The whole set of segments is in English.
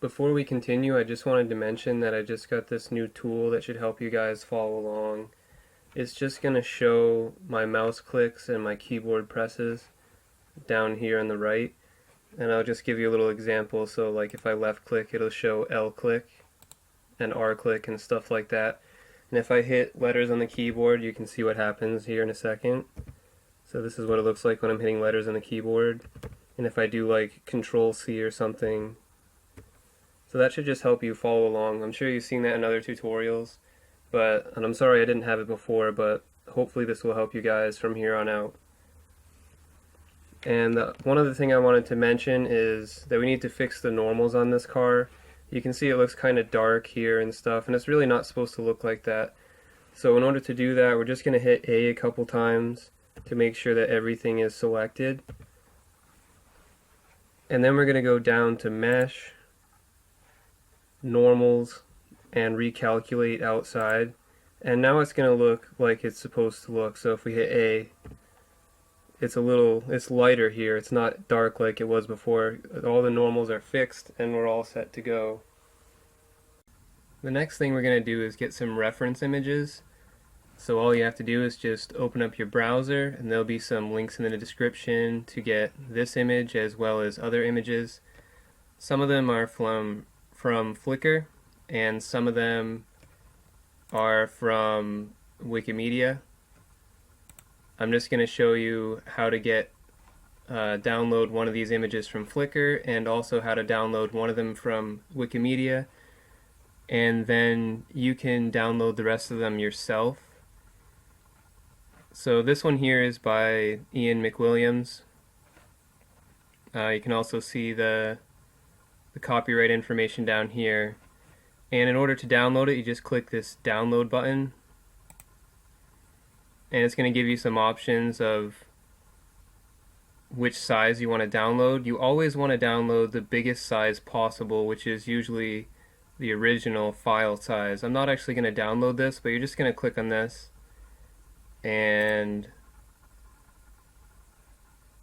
Before we continue, I just wanted to mention that I just got this new tool that should help you guys follow along. It's just going to show my mouse clicks and my keyboard presses down here on the right. And I'll just give you a little example. So like if I left click, it'll show L click and R click and stuff like that. And if I hit letters on the keyboard, you can see what happens here in a second. So this is what it looks like when I'm hitting letters on the keyboard. And if I do like Control C or something, so that should just help you follow along. I'm sure you've seen that in other tutorials, and I'm sorry I didn't have it before, but hopefully this will help you guys from here on out. And one other thing I wanted to mention is that we need to fix the normals on this car. You can see it looks kind of dark here and stuff, and it's really not supposed to look like that. So in order to do that, we're just going to hit A couple times to make sure that everything is selected. And then we're going to go down to Mesh, Normals, and recalculate outside. And now it's going to look like it's supposed to look. So if we hit A, it's lighter here. It's not dark like it was before. All the normals are fixed and we're all set to go. The next thing we're going to do is get some reference images. So all you have to do is just open up your browser, and there'll be some links in the description to get this image as well as other images. Some of them are from Flickr, and some of them are from Wikimedia. I'm just going to show you how to download one of these images from Flickr, and also how to download one of them from Wikimedia, and then you can download the rest of them yourself. So this one here is by Ian McWilliams. You can also see the copyright information down here. And in order to download it, you just click this download button. And it's going to give you some options of which size you want to download. You always want to download the biggest size possible, which is usually the original file size. I'm not actually going to download this, but you're just going to click on this, and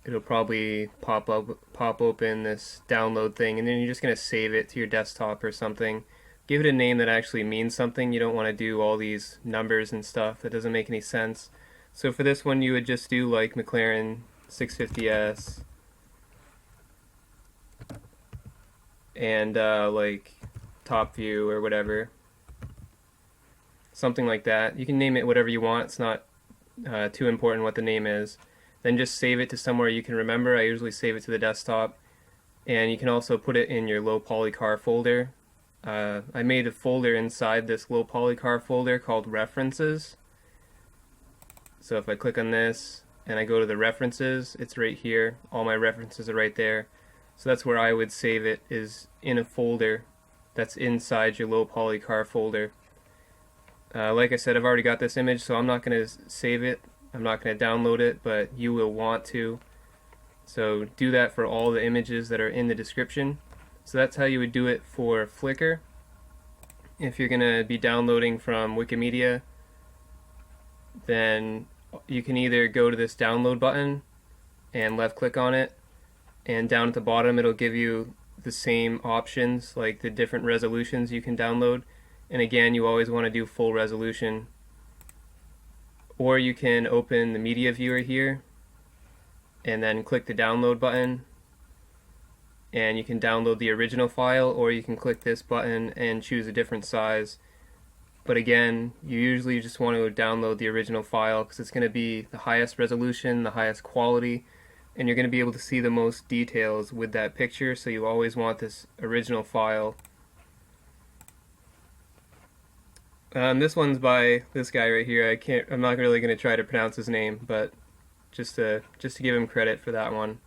it'll probably pop open this download thing, and then you're just going to save it to your desktop or something. Give it a name that actually means something. You don't want to do all these numbers and stuff. That doesn't make any sense. So for this one, you would just do like McLaren 650S and like top view or whatever, something like that. You can name it whatever you want. It's not too important what the name is. Then just save it to somewhere you can remember. I usually save it to the desktop, and you can also put it in your low poly car folder. I made a folder inside this low poly car folder called references. So if I click on this and I go to the references, it's right here. All my references are right there. So that's where I would save it, is in a folder that's inside your low poly car folder. Like I said, I've already got this image, so I'm not going to save it. I'm not going to download it, but you will want to. So do that for all the images that are in the description. So that's how you would do it for Flickr. If you're going to be downloading from Wikimedia, then you can either go to this download button and left click on it, and down at the bottom it'll give you the same options, like the different resolutions you can download. And again, you always want to do full resolution. Or you can open the media viewer here and then click the download button, and you can download the original file, or you can click this button and choose a different size. But again, you usually just want to download the original file because it's going to be the highest resolution, the highest quality, and you're going to be able to see the most details with that picture, so you always want this original file. This one's by this guy right here. I'm not really going to try to pronounce his name, but just to give him credit for that one.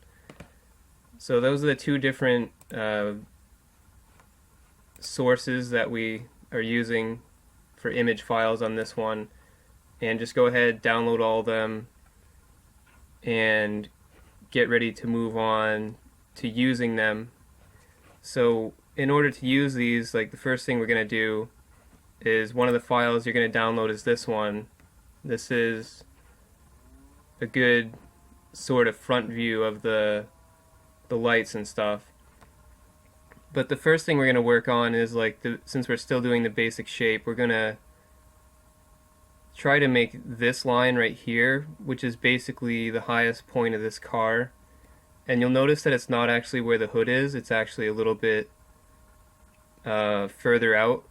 So those are the two different sources that we are using for image files on this one. And just go ahead, download all of them, and get ready to move on to using them. So in order to use these, like the first thing we're going to do is, one of the files you're going to download is this one. This is a good sort of front view of the lights and stuff. But the first thing we're going to work on is like since we're still doing the basic shape, we're going to try to make this line right here, which is basically the highest point of this car. And you'll notice that it's not actually where the hood is, it's actually a little bit further out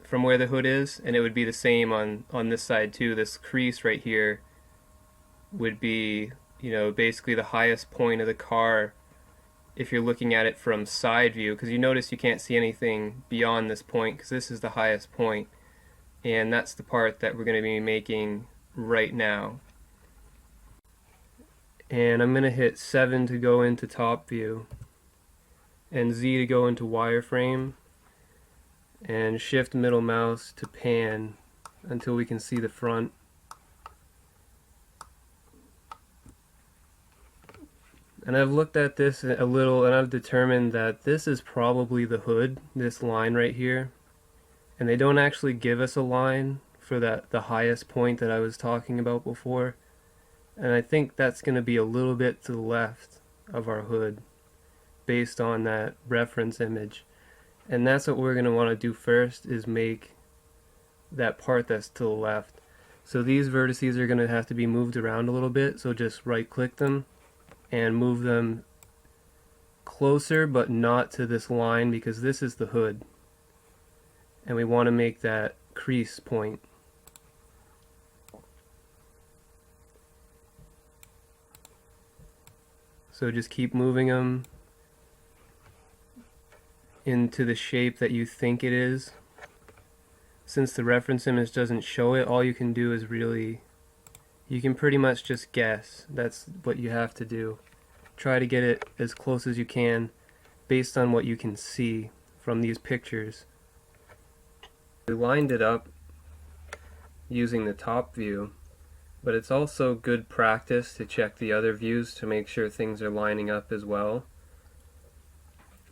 from where the hood is, and it would be the same on this side too. This crease right here would be, you know, basically the highest point of the car if you're looking at it from side view, because you notice you can't see anything beyond this point because this is the highest point, and that's the part that we're going to be making right now. And I'm going to hit 7 to go into top view and Z to go into wireframe, and shift middle mouse to pan until we can see the front. And I've looked at this a little and I've determined that this is probably the hood, this line right here. And they don't actually give us a line for the highest point that I was talking about before. And I think that's going to be a little bit to the left of our hood based on that reference image. And that's what we're going to want to do first, is make that part that's to the left. So these vertices are going to have to be moved around a little bit, so just right click them and move them closer but not to this line, because this is the hood. And we want to make that crease point. So just keep moving them into the shape that you think it is. Since the reference image doesn't show it, all you can do is you can pretty much just guess. That's what you have to do. Try to get it as close as you can based on what you can see from these pictures. We lined it up using the top view, but it's also good practice to check the other views to make sure things are lining up as well.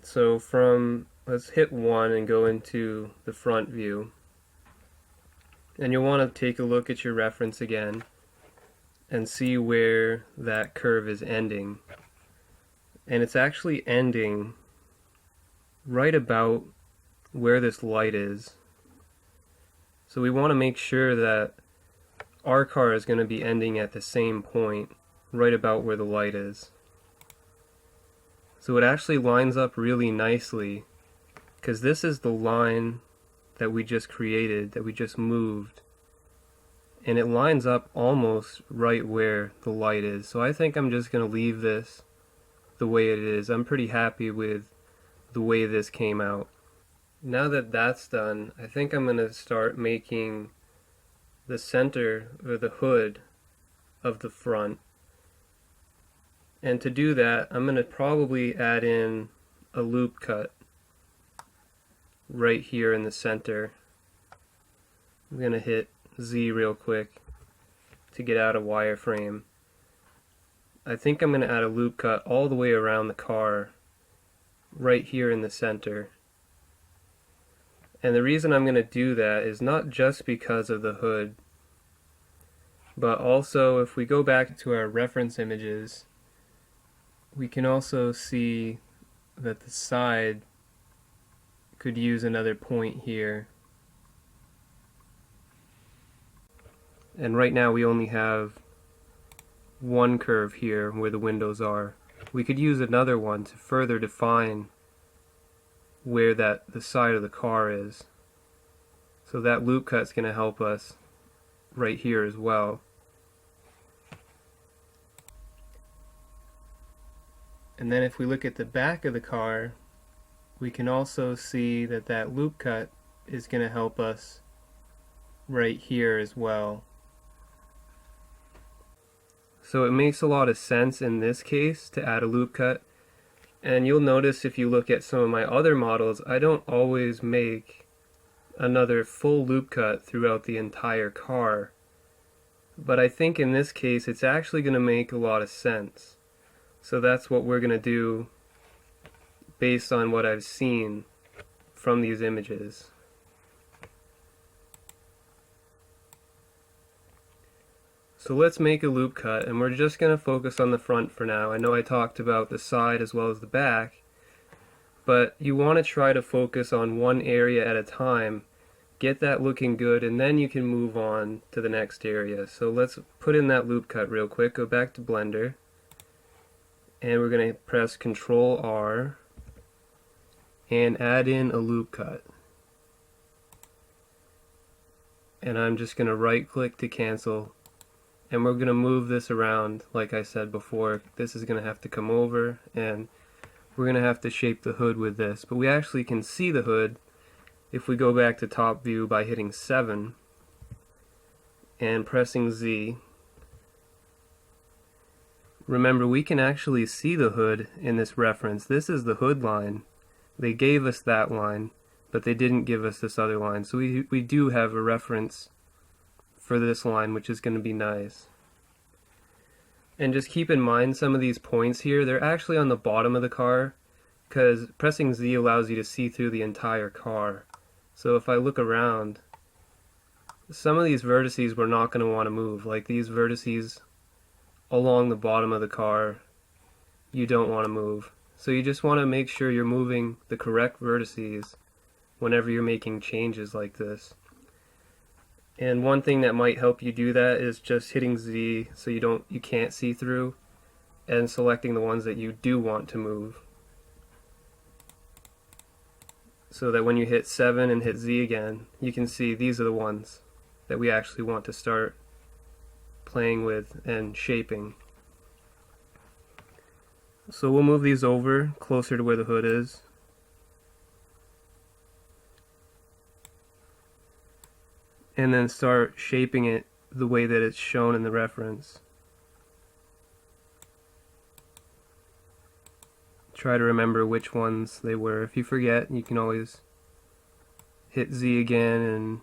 So let's hit 1 and go into the front view. And you'll want to take a look at your reference again and see where that curve is ending. And it's actually ending right about where this light is. So we want to make sure that our car is going to be ending at the same point, right about where the light is. So it actually lines up really nicely, because this is the line that we just created, that we just moved, and it lines up almost right where the light is. So I think I'm just going to leave this the way it is. I'm pretty happy with the way this came out. Now that that's done, I think I'm going to start making the center, or the hood, of the front. And to do that, I'm going to probably add in a loop cut right here in the center. I'm going to hit Z real quick to get out of wireframe. I think I'm going to add a loop cut all the way around the car right here in the center. And the reason I'm going to do that is not just because of the hood, but also if we go back to our reference images, we can also see that the side could use another point here. And right now we only have one curve here where the windows are. We could use another one to further define where the side of the car is. So that loop cut's going to help us right here as well. And then if we look at the back of the car, we can also see that that loop cut is going to help us right here as well. So it makes a lot of sense in this case to add a loop cut. And you'll notice if you look at some of my other models, I don't always make another full loop cut throughout the entire car. But I think in this case it's actually going to make a lot of sense. So that's what we're going to do based on what I've seen from these images. So let's make a loop cut, and we're just going to focus on the front for now. I know I talked about the side as well as the back, But you want to try to focus on one area at a time, get that looking good, and then you can move on to the next area. So let's put in that loop cut real quick. Go back to Blender, and we're going to press Control R and add in a loop cut. And I'm just going to right click to cancel, and we're going to move this around like I said before. This is going to have to come over, and we're going to have to shape the hood with this. But we actually can see the hood if we go back to top view by hitting 7 and pressing Z. Remember, we can actually see the hood in this reference. This is the hood line. They gave us that line, but they didn't give us this other line. So we do have a reference for this line, which is going to be nice. And just keep in mind some of these points here, they're actually on the bottom of the car, because pressing Z allows you to see through the entire car. So if I look around, some of these vertices we're not going to want to move, like these vertices along the bottom of the car, you don't want to move. So you just want to make sure you're moving the correct vertices whenever you're making changes like this. And one thing that might help you do that is just hitting Z so you can't see through, and selecting the ones that you do want to move. So that when you hit 7 and hit Z again, you can see these are the ones that we actually want to start playing with and shaping. So we'll move these over closer to where the hood is. And then start shaping it the way that it's shown in the reference. Try to remember which ones they were. If you forget, you can always hit Z again and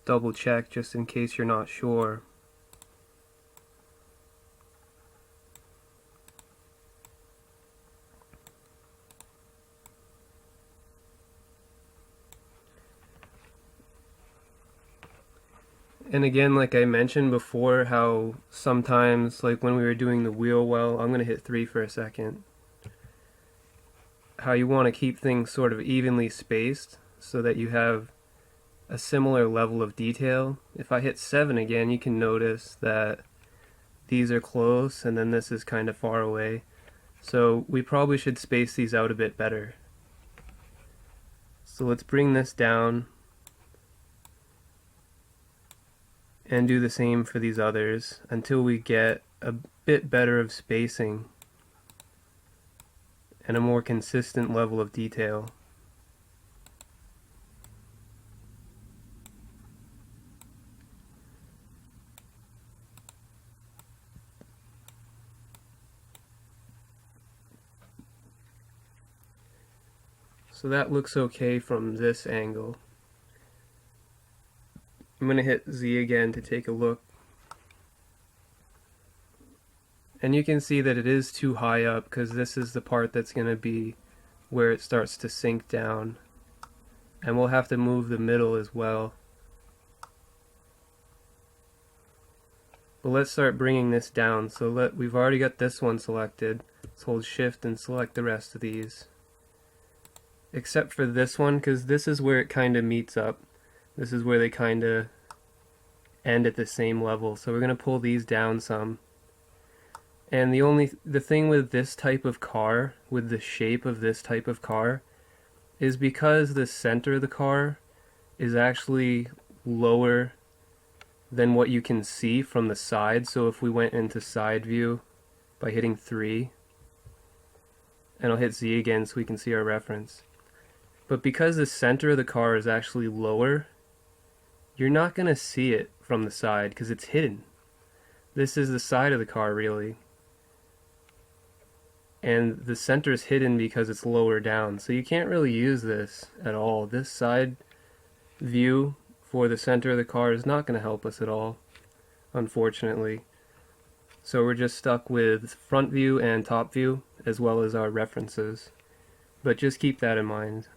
double check just in case you're not sure. And again, like I mentioned before, how sometimes, like when we were doing the wheel well, I'm going to hit 3 for a second, how you want to keep things sort of evenly spaced so that you have a similar level of detail. If I hit 7 again, you can notice that these are close and then this is kind of far away. So we probably should space these out a bit better. So let's bring this down and do the same for these others until we get a bit better of spacing and a more consistent level of detail. So that looks okay from this angle. I'm going to hit Z again to take a look. And you can see that it is too high up because this is the part that's going to be where it starts to sink down. And we'll have to move the middle as well. But let's start bringing this down. So we've already got this one selected. Let's hold Shift and select the rest of these. Except for this one, because this is where it kind of meets up. This is where they kind of end at the same level. So we're going to pull these down some. And the thing with this type of car, with the shape of this type of car, is because the center of the car is actually lower than what you can see from the side. So if we went into side view by hitting 3, and I'll hit Z again so we can see our reference. But because the center of the car is actually lower, you're not going to see it from the side because it's hidden. This is the side of the car really. And the center is hidden because it's lower down. So you can't really use this at all. This side view for the center of the car is not going to help us at all, unfortunately. So we're just stuck with front view and top view as well as our references. But just keep that in mind.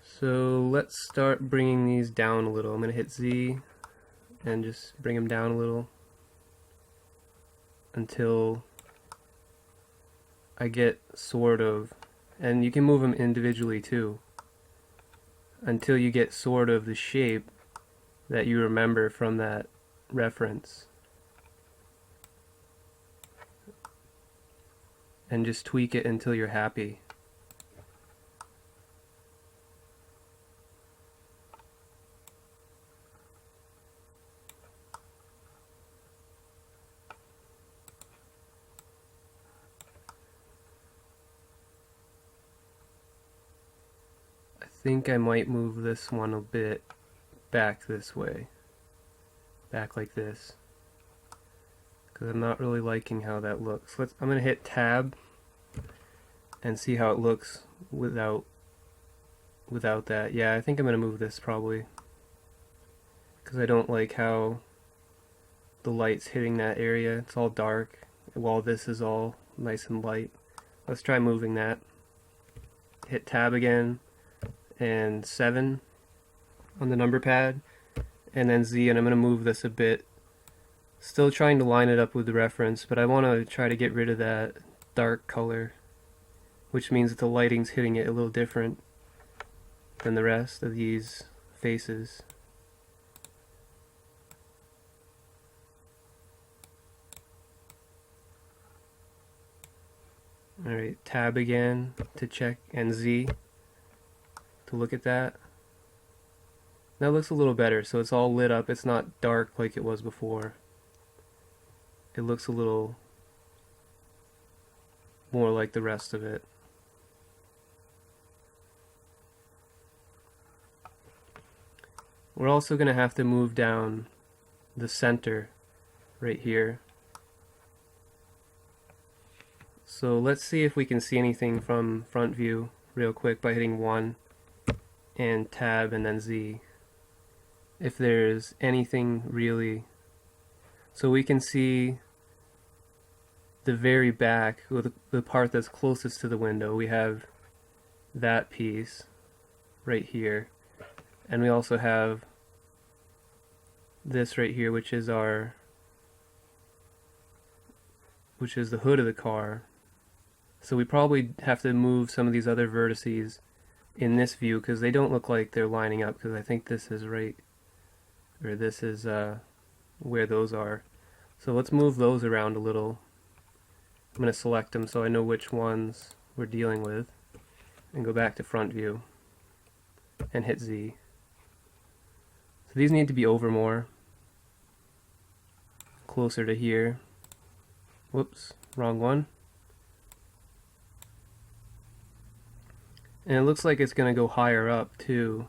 So let's start bringing these down a little. I'm going to hit Z and just bring them down a little. until I get sort of, and you can move them individually too, until you get sort of the shape that you remember from that reference. And just tweak it until you're happy. I think I might move this one a bit back this way. Back like this. Because I'm not really liking how that looks. I'm going to hit tab and see how it looks without that. Yeah, I think I'm going to move this probably. Because I don't like how the light's hitting that area. It's all dark while this is all nice and light. Let's try moving that. Hit tab again and 7 on the number pad and then Z, and I'm going to move this a bit. Still trying to line it up with the reference, but I want to try to get rid of that dark color, which means that the lighting's hitting it a little different than the rest of these faces. Alright, tab again to check, and Z to look at that. That looks a little better, so it's all lit up. It's not dark like it was before. It looks a little more like the rest of it. We're also going to have to move down the center right here. So let's see if we can see anything from front view real quick by hitting 1 and tab and then Z. If there's anything really. So we can see the very back, the part that's closest to the window. We have that piece right here. And we also have this right here, which is the hood of the car. So we probably have to move some of these other vertices in this view because they don't look like they're lining up, because I think this is right, or this is where those are. So let's move those around a little. I'm going to select them so I know which ones we're dealing with, and go back to front view and hit Z. So these need to be over more, closer to here. Whoops, wrong one. And it looks like it's going to go higher up too.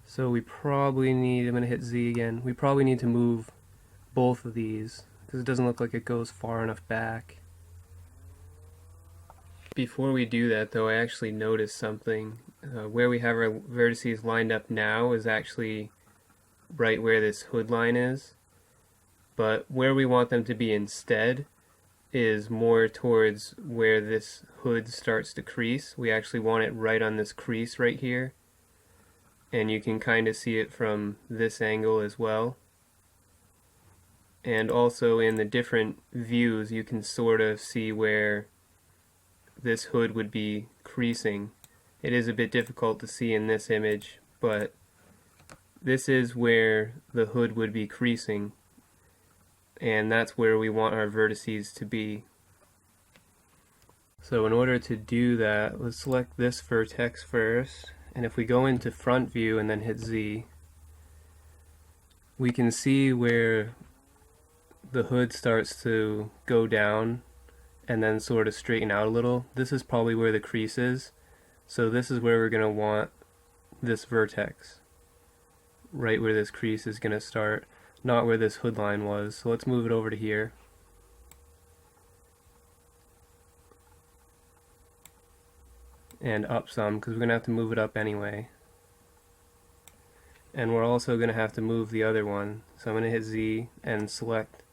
So we probably need, I'm going to hit Z again, we probably need to move both of these because it doesn't look like it goes far enough back. Before we do that though, I actually noticed something. Where we have our vertices lined up now is actually right where this hood line is. But where we want them to be instead is more towards where this hood starts to crease. We actually want it right on this crease right here. And you can kind of see it from this angle as well. And also in the different views you can sort of see where this hood would be creasing. It is a bit difficult to see in this image, but this is where the hood would be creasing. And that's where we want our vertices to be. So in order to do that, let's select this vertex first, and if we go into front view and then hit Z, we can see where the hood starts to go down and then sort of straighten out a little. This is probably where the crease is, so this is where we're going to want this vertex, right where this crease is going to start. Not where this hood line was. So let's move it over to here. And up some, because we're going to have to move it up anyway. And we're also going to have to move the other one. So I'm going to hit Z and select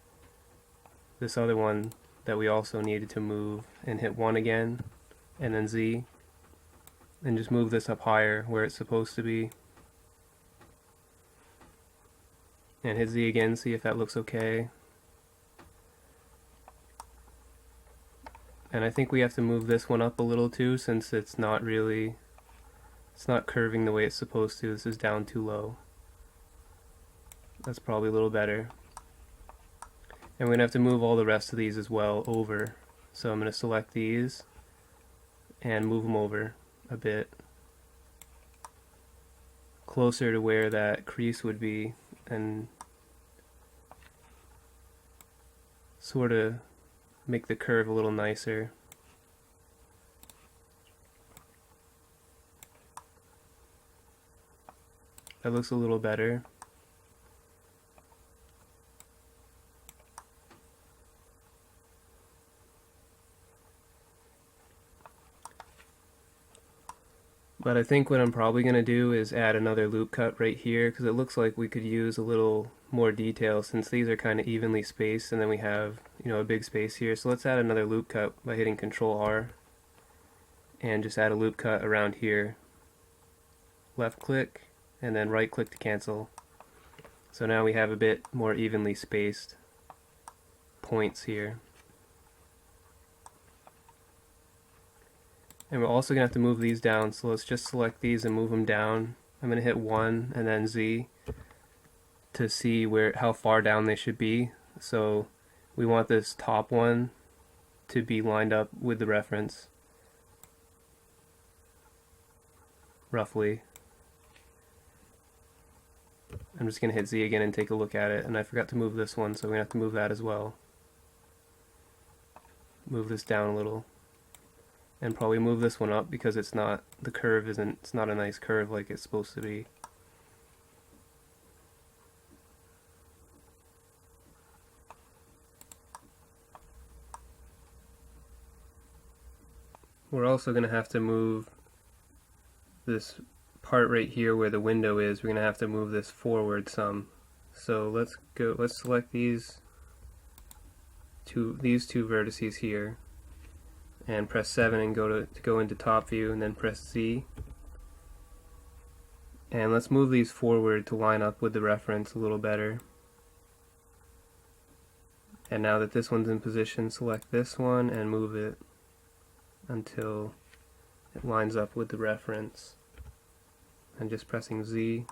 this other one that we also needed to move, and hit 1 again, and then Z. And just move this up higher where it's supposed to be. And hit Z again, see if that looks okay. And I think we have to move this one up a little too, since it's not curving the way it's supposed to. This is down too low. That's probably a little better. And we're going to have to move all the rest of these as well over. So I'm going to select these and move them over a bit closer to where that crease would be, and sort of make the curve a little nicer. That looks a little better. But I think what I'm probably going to do is add another loop cut right here, because it looks like we could use a little more detail since these are kind of evenly spaced, and then we have, you know, a big space here. So let's add another loop cut by hitting Control R and just add a loop cut around here. Left click and then right click to cancel. So now we have a bit more evenly spaced points here. And we're also going to have to move these down, so let's just select these and move them down. I'm going to hit 1 and then Z to see how far down they should be. So we want this top one to be lined up with the reference, roughly. I'm just going to hit Z again and take a look at it, and I forgot to move this one, so we're going to have to move that as well. Move this down a little. And probably move this one up because it's not a nice curve like it's supposed to be. We're also going to have to move this part right here where the window is. We're going to have to move this forward some. So let's select these two vertices here, and press 7 and go into top view, and then press Z. And let's move these forward to line up with the reference a little better. And now that this one's in position, select this one and move it until it lines up with the reference. And just pressing Z.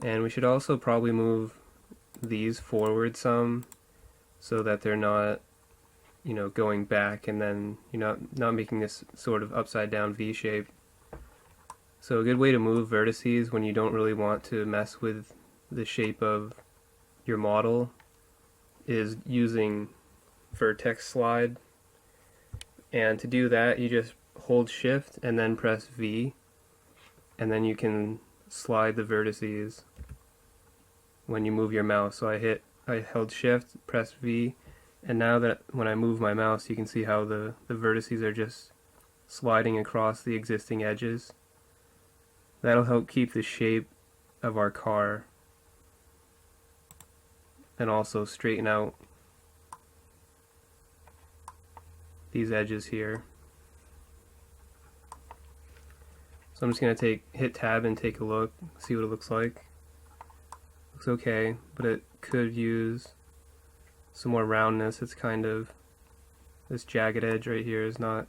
And we should also probably move these forward some so that they're not, you know, going back and then, you know, not making this sort of upside down V shape. So a good way to move vertices when you don't really want to mess with the shape of your model is using vertex slide. And to do that, you just hold Shift and then press V, and then you can slide the vertices when you move your mouse. So I held Shift, press V, and now that when I move my mouse, you can see how the vertices are just sliding across the existing edges. That'll help keep the shape of our car and also straighten out these edges here. So I'm just going to hit Tab and take a look, see what it looks like. Looks okay, but it could use some more roundness. It's kind of, this jagged edge right here is not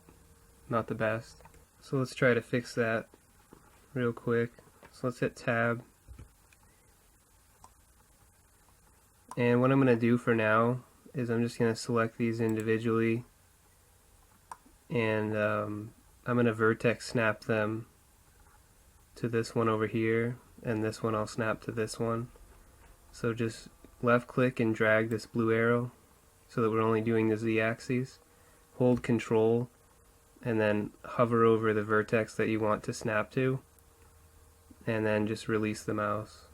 the best. So let's try to fix that real quick. So let's hit Tab. And what I'm going to do for now is I'm just going to select these individually, and I'm going to vertex snap them to this one over here, and this one I'll snap to this one. So just left click and drag this blue arrow so that we're only doing the Z-axis. Hold Control and then hover over the vertex that you want to snap to, and then just release the mouse,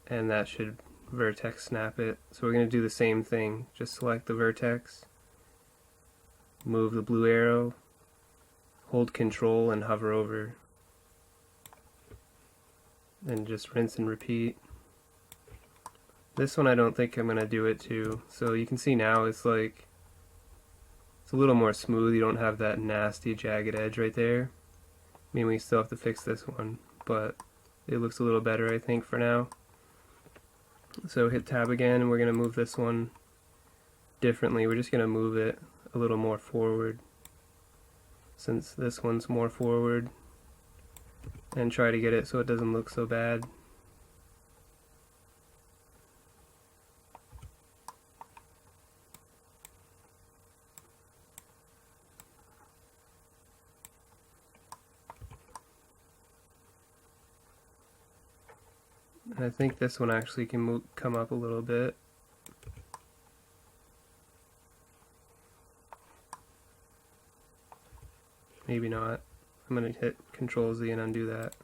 and that should vertex snap it. So we're going to do the same thing. Just select the vertex, move the blue arrow, hold Control and hover over, and just rinse and repeat. This one I don't think I'm going to do it to. So you can see now it's like, it's a little more smooth. You don't have that nasty jagged edge right there. I mean, we still have to fix this one, but it looks a little better I think for now. So hit Tab again, and we're going to move this one differently. We're just going to move it a little more forward, since this one's more forward, and try to get it so it doesn't look so bad. And I think this one actually can come up a little bit. Maybe not. I'm going to hit Control Z and undo that.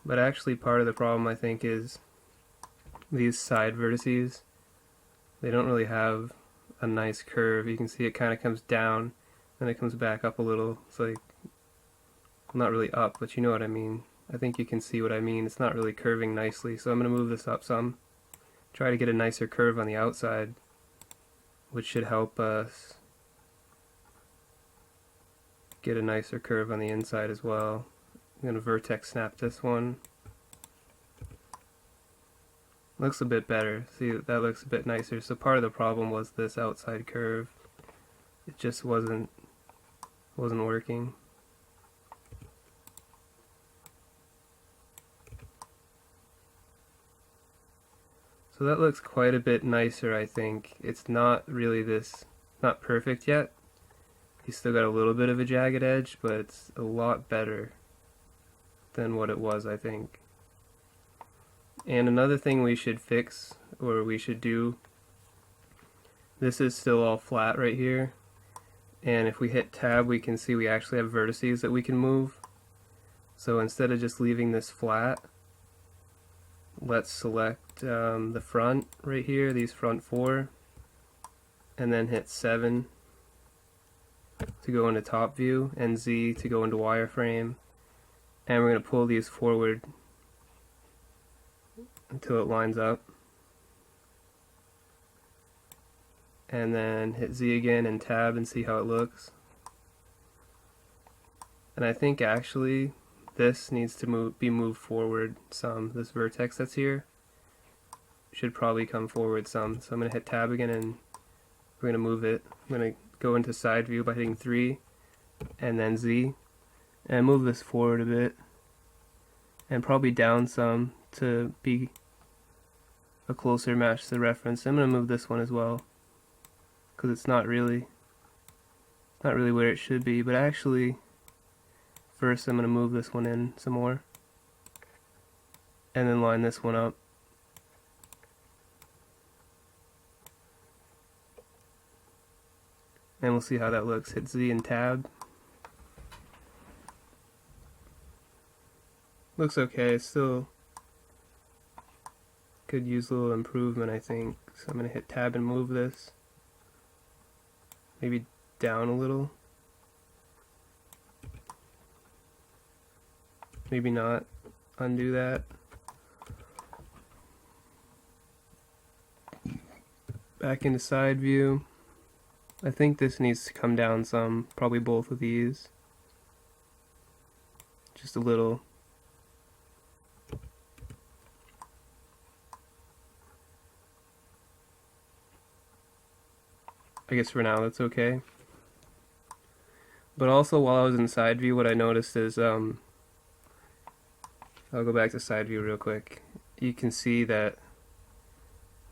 But actually part of the problem, I think, is these side vertices. They don't really have a nice curve. You can see it kind of comes down, then it comes back up a little. It's like, not really up, but you know what I mean. I think you can see what I mean. It's not really curving nicely, so I'm going to move this up some. Try to get a nicer curve on the outside, which should help us get a nicer curve on the inside as well. I'm going to vertex snap this one. Looks a bit better. See, that looks a bit nicer. So part of the problem was this outside curve. It just wasn't working. So that looks quite a bit nicer, I think. It's not really not perfect yet. You still got a little bit of a jagged edge, but it's a lot better than what it was, I think. And another thing we should fix, or we should do, this is still all flat right here. And if we hit tab, we can see we actually have vertices that we can move. So instead of just leaving this flat, let's select the front right here, these front four, and then hit 7 to go into top view and Z to go into wireframe, and we're going to pull these forward until it lines up, and then hit Z again and tab and see how it looks. And I think actually this needs to be moved forward some. This vertex that's here should probably come forward some. So I'm going to hit tab again and we're going to move it. I'm going to go into side view by hitting 3 and then Z and move this forward a bit and probably down some to be a closer match to the reference. I'm going to move this one as well because it's not really where it should be, but actually first I'm going to move this one in some more and then line this one up. And we'll see how that looks. Hit Z and tab. Looks okay. Still could use a little improvement, I think. So I'm going to hit tab and move this. Maybe down a little. Maybe not. Undo that. Back into side view. I think this needs to come down some, probably both of these. Just a little. I guess for now that's okay. But also while I was in side view, what I noticed is, I'll go back to side view real quick. You can see that,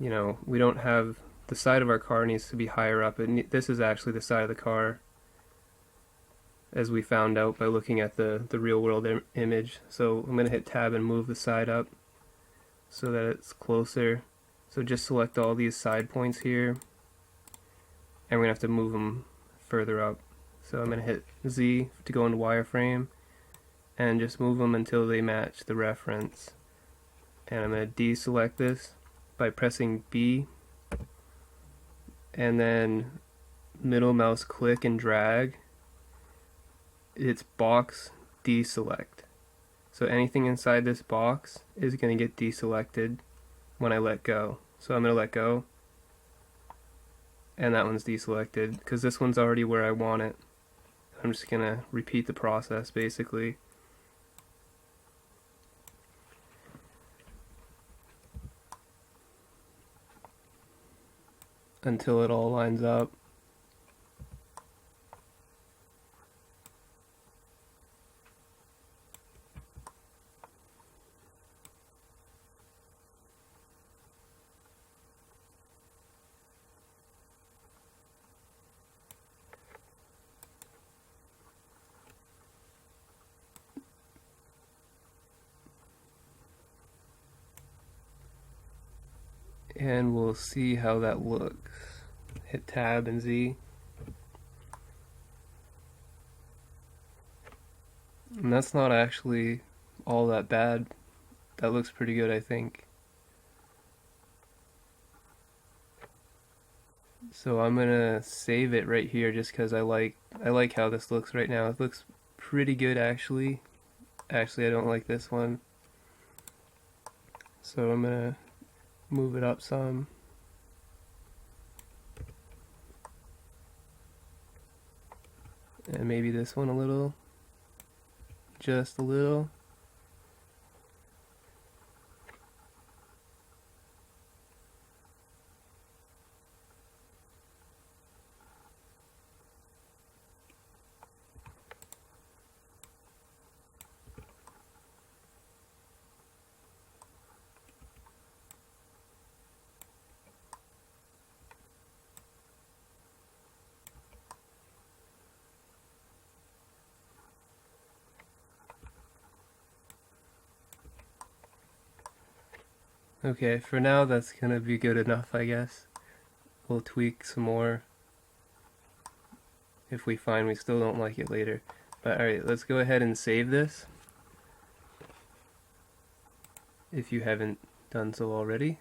you know, we don't have, the side of our car needs to be higher up. This is actually the side of the car, as we found out by looking at the real world image. So I'm going to hit tab and move the side up so that it's closer. So just select all these side points here, and we're going to have to move them further up. So I'm going to hit Z to go into wireframe and just move them until they match the reference. And I'm going to deselect this by pressing B and then middle mouse click and drag. It's box deselect. So anything inside this box is going to get deselected when I let go. So I'm going to let go, and that one's deselected because this one's already where I want it. I'm just going to repeat the process basically. until it all lines up. And we'll see how that looks. Hit tab and Z. And that's not actually all that bad. That looks pretty good, I think. So I'm gonna save it right here just because I like how this looks right now. It looks pretty good actually. Actually, I don't like this one. So I'm gonna move it up some. And maybe this one a little. Just a little. Okay, for now that's gonna be good enough, I guess. We'll tweak some more if we find we still don't like it later. But alright, let's go ahead and save this if you haven't done so already.